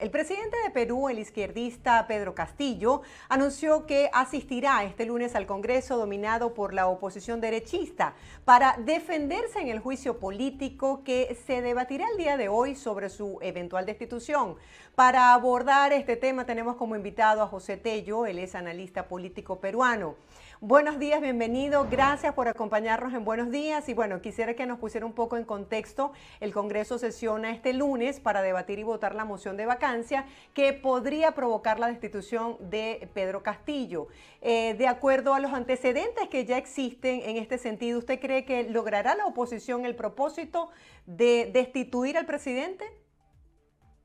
El presidente de Perú, el izquierdista Pedro Castillo, anunció que asistirá este lunes al Congreso dominado por la oposición derechista para defenderse en el juicio político que se debatirá el día de hoy sobre su eventual destitución. Para abordar este tema tenemos como invitado a José Tello, él es analista político peruano. Buenos días, bienvenido, gracias por acompañarnos en Buenos Días y bueno, quisiera que nos pusiera un poco en contexto. El Congreso sesiona este lunes para debatir y votar la moción de vacancia que podría provocar la destitución de Pedro Castillo. De acuerdo a los antecedentes que ya existen en este sentido, ¿usted cree que logrará la oposición el propósito de destituir al presidente?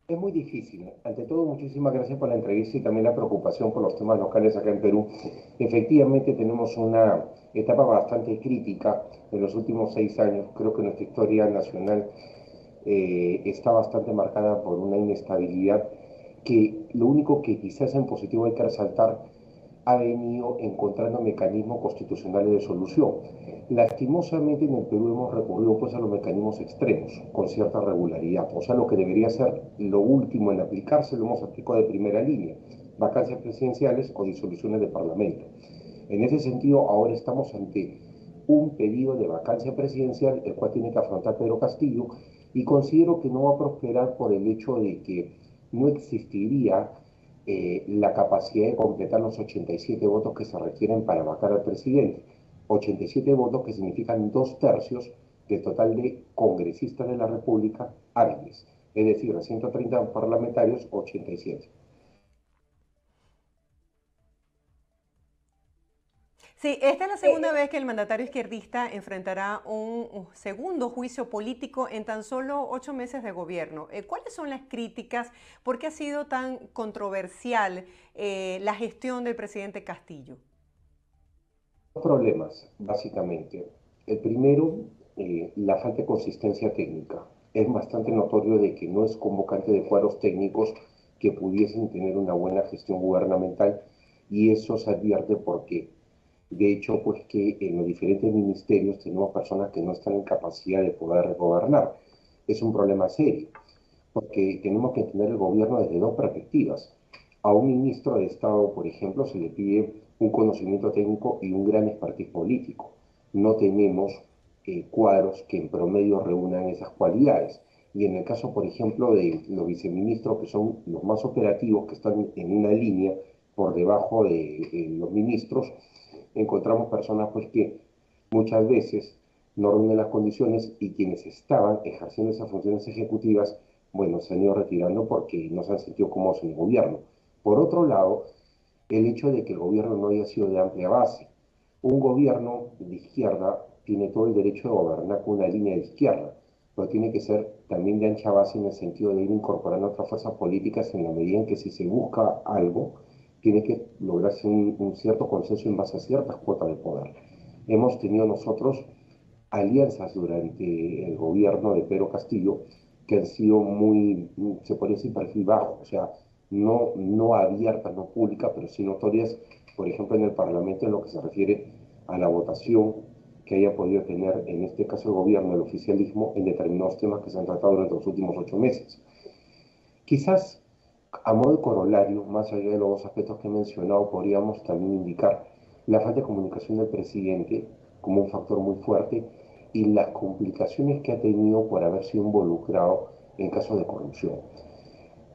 Es muy difícil. Ante todo, muchísimas gracias por la entrevista y también la preocupación por los temas locales acá en Perú. Efectivamente, tenemos una etapa bastante crítica en los últimos 6 años. Creo que nuestra historia nacional está bastante marcada por una inestabilidad que lo único que quizás en positivo hay que resaltar ha venido encontrando mecanismos constitucionales de solución. Lastimosamente en el Perú hemos recurrido pues a los mecanismos extremos con cierta regularidad, o sea, lo que debería ser lo último en aplicarse lo hemos aplicado de primera línea, vacancias presidenciales o disoluciones de parlamento. En ese sentido, ahora estamos ante un pedido de vacancia presidencial, el cual tiene que afrontar Pedro Castillo, y considero que no va a prosperar por el hecho de que no existiría la capacidad de completar los 87 votos que se requieren para vacar al presidente. 87 votos que significan 2/3 del total de congresistas de la República hábiles. Es decir, de 130 parlamentarios, 87. Sí, esta es la segunda vez que el mandatario izquierdista enfrentará un segundo juicio político en tan solo 8 meses de gobierno. ¿Cuáles son las críticas? ¿Por qué ha sido tan controversial la gestión del presidente Castillo? Dos problemas, básicamente. El primero, la falta de consistencia técnica. Es bastante notorio de que no es convocante de cuadros técnicos que pudiesen tener una buena gestión gubernamental y eso se advierte porque, de hecho, pues que en los diferentes ministerios tenemos personas que no están en capacidad de poder gobernar. Es un problema serio porque tenemos que entender el gobierno desde dos perspectivas. A un ministro de Estado, por ejemplo, se le pide un conocimiento técnico y un gran expertise político. No tenemos cuadros que en promedio reúnan esas cualidades. Y en el caso, por ejemplo, de los viceministros, que son los más operativos, que están en una línea por debajo de los ministros, encontramos personas pues que muchas veces no reúnen las condiciones y quienes estaban ejerciendo esas funciones ejecutivas, bueno, se han ido retirando porque no se han sentido cómodos en el gobierno. Por otro lado, el hecho de que el gobierno no haya sido de amplia base. Un gobierno de izquierda tiene todo el derecho de gobernar con una línea de izquierda, pero tiene que ser también de ancha base en el sentido de ir incorporando otras fuerzas políticas en la medida en que si se busca algo, tiene que lograrse un cierto consenso en base a ciertas cuotas de poder. Hemos tenido nosotros alianzas durante el gobierno de Pedro Castillo que han sido muy, se podría decir, perfil bajo, o sea, no abiertas, no públicas, pero sí notorias, por ejemplo, en el Parlamento en lo que se refiere a la votación que haya podido tener, en este caso el gobierno, el oficialismo, en determinados temas que se han tratado durante los últimos 8 meses. Quizás, a modo de corolario, más allá de los dos aspectos que he mencionado, podríamos también indicar la falta de comunicación del presidente como un factor muy fuerte y las complicaciones que ha tenido por haber sido involucrado en casos de corrupción.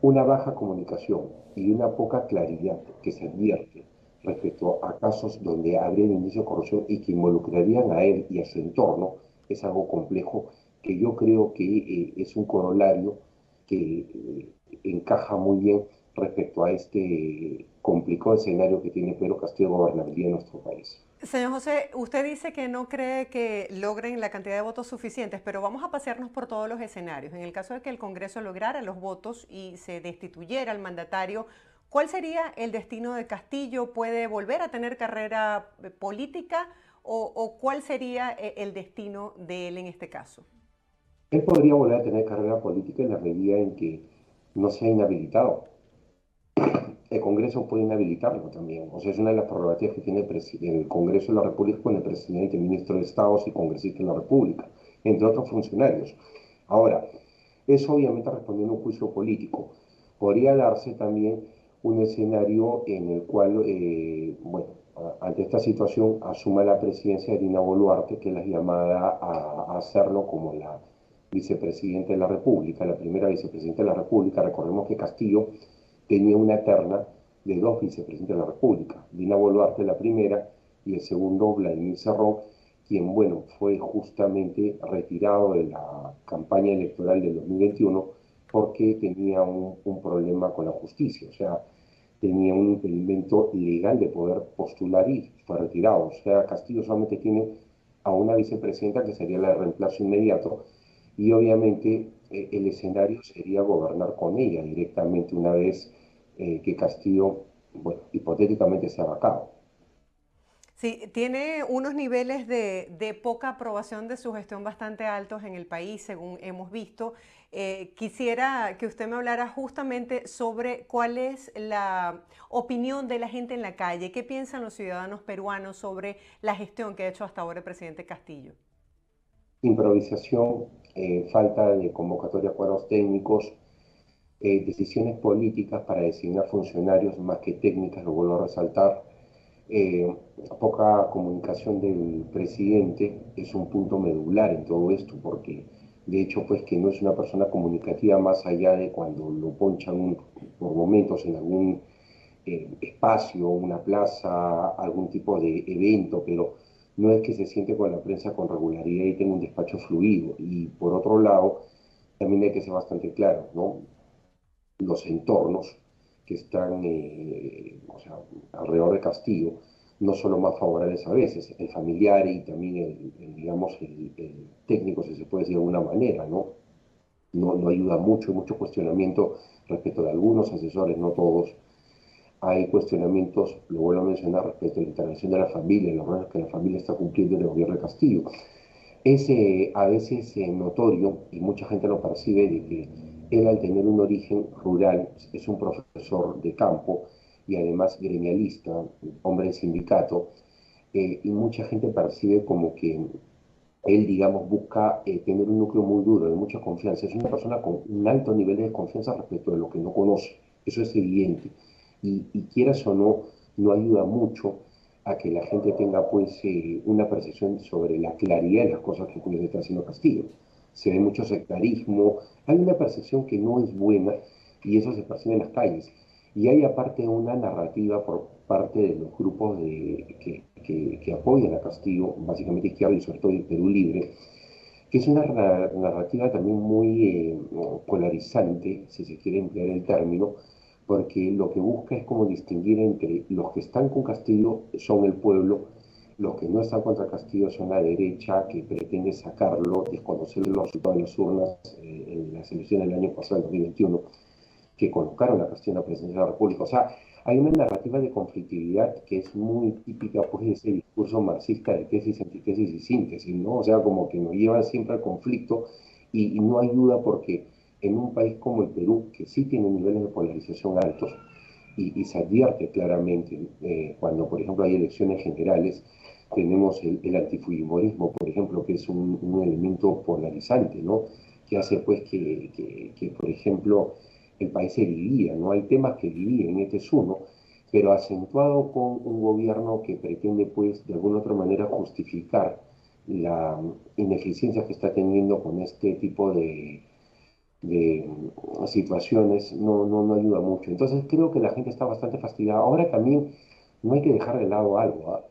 Una baja comunicación y una poca claridad que se advierte respecto a casos donde habría un indicio de corrupción y que involucrarían a él y a su entorno es algo complejo que yo creo que es un corolario que encaja muy bien respecto a este complicado escenario que tiene Pedro Castillo de gobernabilidad en nuestro país. Señor José, usted dice que no cree que logren la cantidad de votos suficientes, pero vamos a pasearnos por todos los escenarios. En el caso de que el Congreso lograra los votos y se destituyera al mandatario, ¿cuál sería el destino de Castillo? ¿Puede volver a tener carrera política o cuál sería el destino de él en este caso? Él podría volver a tener carrera política en la medida en que no sea inhabilitado. El Congreso puede inhabilitarlo también. O sea, es una de las prerrogativas que tiene el Congreso de la República con el presidente, ministro de Estados y congresistas de la República, entre otros funcionarios. Ahora, eso obviamente respondiendo a un juicio político. Podría darse también un escenario en el cual, bueno, ante esta situación asuma la presidencia de Dina Boluarte, que es la llamada a hacerlo como la vicepresidenta de la República, la primera vicepresidenta de la República. Recordemos que Castillo tenía una terna de dos vicepresidentes de la República, Dina Boluarte la primera y el segundo Vladimir Cerrón, quien, bueno, fue justamente retirado de la campaña electoral del 2021 porque tenía un problema con la justicia, o sea, tenía un impedimento legal de poder postular y fue retirado. O sea, Castillo solamente tiene a una vicepresidenta que sería la de reemplazo inmediato y obviamente el escenario sería gobernar con ella directamente una vez que Castillo, bueno, hipotéticamente sea vacado. Sí, tiene unos niveles de poca aprobación de su gestión bastante altos en el país, según hemos visto. Quisiera que usted me hablara justamente sobre cuál es la opinión de la gente en la calle, qué piensan los ciudadanos peruanos sobre la gestión que ha hecho hasta ahora el presidente Castillo. Improvisación, falta de convocatoria a cuadros técnicos, decisiones políticas para designar funcionarios más que técnicas, lo vuelvo a resaltar. Eh, Poca comunicación del presidente es un punto medular en todo esto, porque de hecho, pues que no es una persona comunicativa más allá de cuando lo ponchan por momentos en algún espacio, una plaza, algún tipo de evento, pero no es que se siente con la prensa con regularidad y tenga un despacho fluido. Y por otro lado, también hay que ser bastante claro, ¿no? Los entornos que están o sea, alrededor de Castillo no son los más favorables a veces, el familiar y también digamos, el técnico, si se puede decir de alguna manera, ¿no? No ayuda mucho, mucho cuestionamiento respecto de algunos asesores, no todos. Hay cuestionamientos, lo vuelvo a mencionar, respecto a la intervención de la familia, los roles que la familia está cumpliendo en el gobierno de Castillo. Es a veces notorio, y mucha gente lo percibe, de que él al tener un origen rural, es un profesor de campo y además gremialista, hombre de sindicato, y mucha gente percibe como que él, digamos, busca tener un núcleo muy duro, de mucha confianza. Es una persona con un alto nivel de desconfianza respecto de lo que no conoce. Eso es evidente. Y quieras o no, no ayuda mucho a que la gente tenga pues una percepción sobre la claridad de las cosas que puede estar haciendo Castillo. Se ve mucho sectarismo, hay una percepción que no es buena y eso se percibe en las calles. Y hay aparte una narrativa por parte de los grupos que apoyan a Castillo, básicamente Izquierda y sobre todo el Perú Libre, que es una narrativa también muy polarizante, si se quiere emplear el término, porque lo que busca es como distinguir entre los que están con Castillo son el pueblo, los que no están contra Castillo son la derecha que pretende sacarlo, desconocer los resultados de las urnas en las elecciones del año pasado, el 2021, que colocaron a Castillo en la presidencia de la República. O sea, hay una narrativa de conflictividad que es muy típica pues, de ese discurso marxista de tesis, antitesis y síntesis, ¿no? O sea, como que nos lleva siempre al conflicto y no ayuda porque en un país como el Perú, que sí tiene niveles de polarización altos, y se advierte claramente cuando, por ejemplo, hay elecciones generales, tenemos el antifujimorismo, por ejemplo, que es un elemento polarizante, ¿no? Que hace pues que, por ejemplo, el país se divida, ¿no? Hay temas que dividen, este es uno, pero acentuado con un gobierno que pretende, pues, de alguna otra manera justificar la ineficiencia que está teniendo con este tipo de situaciones, no ayuda mucho. Entonces creo que la gente está bastante fastidiada. Ahora también no hay que dejar de lado algo, ¿ah?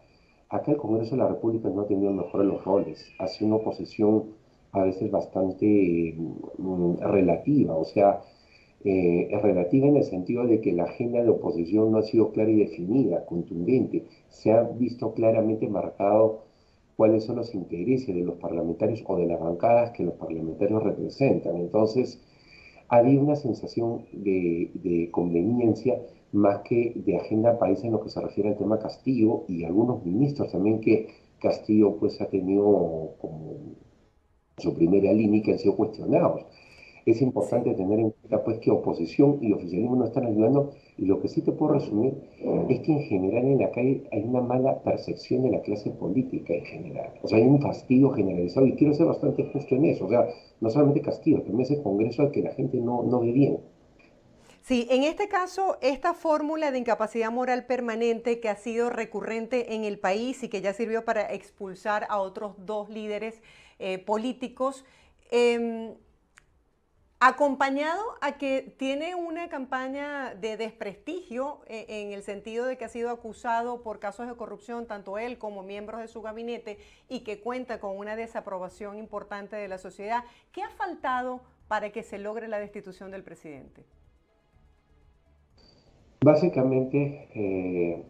Acá el Congreso de la República no ha tenido mejor los roles, hace una oposición a veces bastante relativa, o sea, es relativa en el sentido de que la agenda de oposición no ha sido clara y definida, contundente. Se ha visto claramente marcado cuáles son los intereses de los parlamentarios o de las bancadas que los parlamentarios representan. Entonces, había una sensación de conveniencia más que de agenda país en lo que se refiere al tema Castillo y algunos ministros también que Castillo pues ha tenido como su primera línea y que han sido cuestionados. Es Sí. importante tener en cuenta pues que oposición y oficialismo no están ayudando y lo que sí te puedo resumir es que en general en la calle hay una mala percepción de la clase política en general. O sea, hay un fastidio generalizado y quiero ser bastante justo en eso. O sea, no solamente castigo, también ese congreso al que la gente no ve bien. Sí, en este caso, esta fórmula de incapacidad moral permanente que ha sido recurrente en el país y que ya sirvió para expulsar a otros dos líderes políticos, em, acompañado a que tiene una campaña de desprestigio en el sentido de que ha sido acusado por casos de corrupción, tanto él como miembros de su gabinete, y que cuenta con una desaprobación importante de la sociedad. ¿Qué ha faltado para que se logre la destitución del presidente? Básicamente,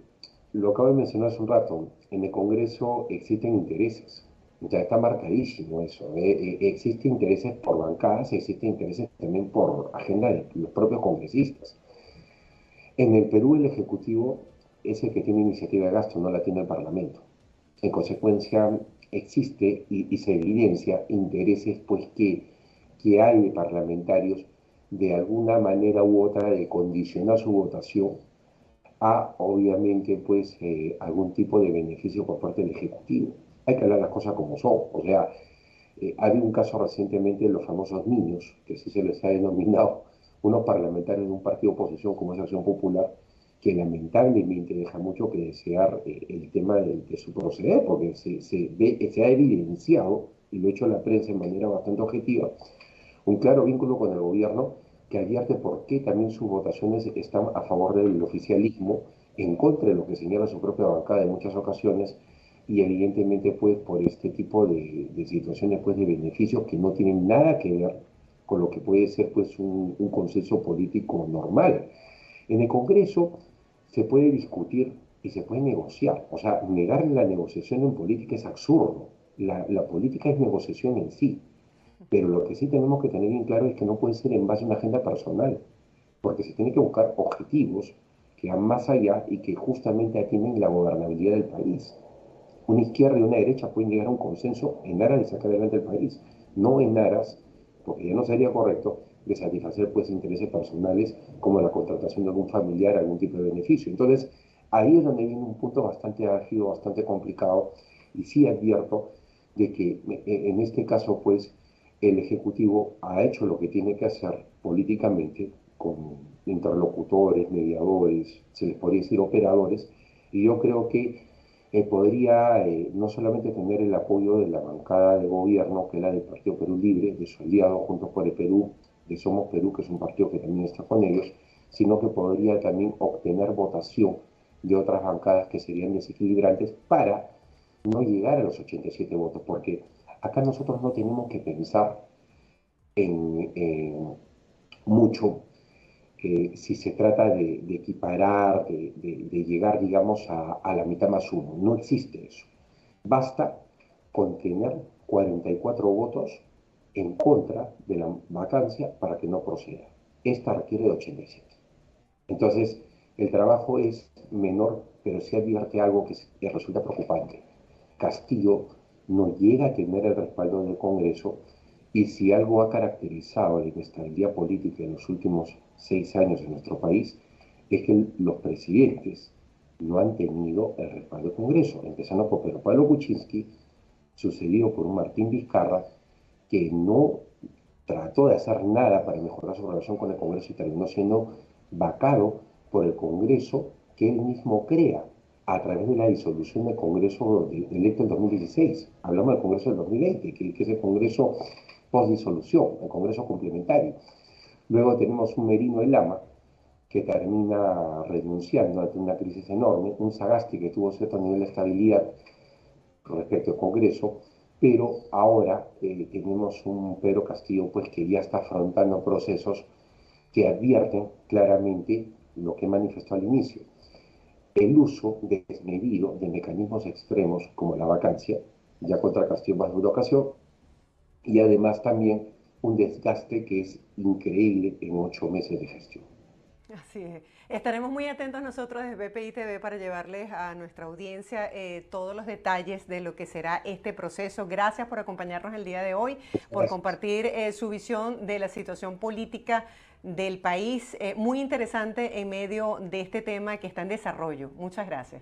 lo acabo de mencionar hace un rato, en el Congreso existen intereses, ya está marcadísimo eso, existen intereses por bancadas, existen intereses también por agenda de los propios congresistas. En el Perú el Ejecutivo es el que tiene iniciativa de gasto, no la tiene el Parlamento. En consecuencia, existe y se evidencia intereses pues que hay de parlamentarios de alguna manera u otra de condicionar su votación a, obviamente, pues algún tipo de beneficio por parte del Ejecutivo. Hay que hablar las cosas como son. O sea, había un caso recientemente de los famosos niños, que sí se les ha denominado unos parlamentarios de un partido de oposición como es Acción Popular, que lamentablemente deja mucho que desear el tema de su proceder, porque se ha evidenciado, y lo ha hecho la prensa de manera bastante objetiva, un claro vínculo con el gobierno que advierte por qué también sus votaciones están a favor del oficialismo, en contra de lo que señala su propia bancada en muchas ocasiones, y evidentemente pues por este tipo de situaciones pues de beneficios que no tienen nada que ver con lo que puede ser pues un consenso político normal. En el Congreso se puede discutir y se puede negociar, o sea, negar la negociación en política es absurdo, la política es negociación en sí. Pero lo que sí tenemos que tener bien claro es que no puede ser en base a una agenda personal, porque se tiene que buscar objetivos que van más allá y que justamente atienden la gobernabilidad del país. Una izquierda y una derecha pueden llegar a un consenso en aras de sacar adelante el país, no en aras, porque ya no sería correcto, de satisfacer pues intereses personales como la contratación de algún familiar, algún tipo de beneficio. Entonces, ahí es donde viene un punto bastante álgido, bastante complicado, y sí advierto de que en este caso pues el Ejecutivo ha hecho lo que tiene que hacer políticamente con interlocutores, mediadores, se les podría decir operadores, y yo creo que podría no solamente tener el apoyo de la bancada de gobierno, que es la del Partido Perú Libre, de su aliado Juntos por el Perú, de Somos Perú, que es un partido que también está con ellos, sino que podría también obtener votación de otras bancadas que serían desequilibrantes para no llegar a los 87 votos, porque acá nosotros no tenemos que pensar en mucho si se trata de equiparar, de llegar, digamos, a la mitad más uno. No existe eso. Basta con tener 44 votos en contra de la vacancia para que no proceda. Esta requiere de 87. Entonces, el trabajo es menor, pero sí advierte algo que resulta preocupante. Castillo no llega a tener el respaldo del Congreso y si algo ha caracterizado la inestabilidad política en los últimos 6 años en nuestro país es que los presidentes no han tenido el respaldo del Congreso, empezando por Pedro Pablo Kuczynski, sucedido por un Martín Vizcarra, que no trató de hacer nada para mejorar su relación con el Congreso y terminó siendo vacado por el Congreso que él mismo crea a través de la disolución del Congreso electo en 2016. Hablamos del Congreso del 2020, que es el Congreso post-disolución, el Congreso complementario. Luego tenemos un Merino de Lama que termina renunciando ante una crisis enorme, un Sagasti que tuvo cierto nivel de estabilidad respecto al Congreso, pero ahora tenemos un Pedro Castillo pues, que ya está afrontando procesos que advierten claramente lo que manifestó al inicio, el uso desmedido de mecanismos extremos como la vacancia, ya contra Castillo más de una ocasión, y además también un desgaste que es increíble en 8 meses de gestión. Así es. Estaremos muy atentos nosotros desde BPI TV para llevarles a nuestra audiencia todos los detalles de lo que será este proceso. Gracias por acompañarnos el día de hoy, por Gracias. compartir su visión de la situación política del país. Muy interesante en medio de este tema que está en desarrollo. Muchas gracias.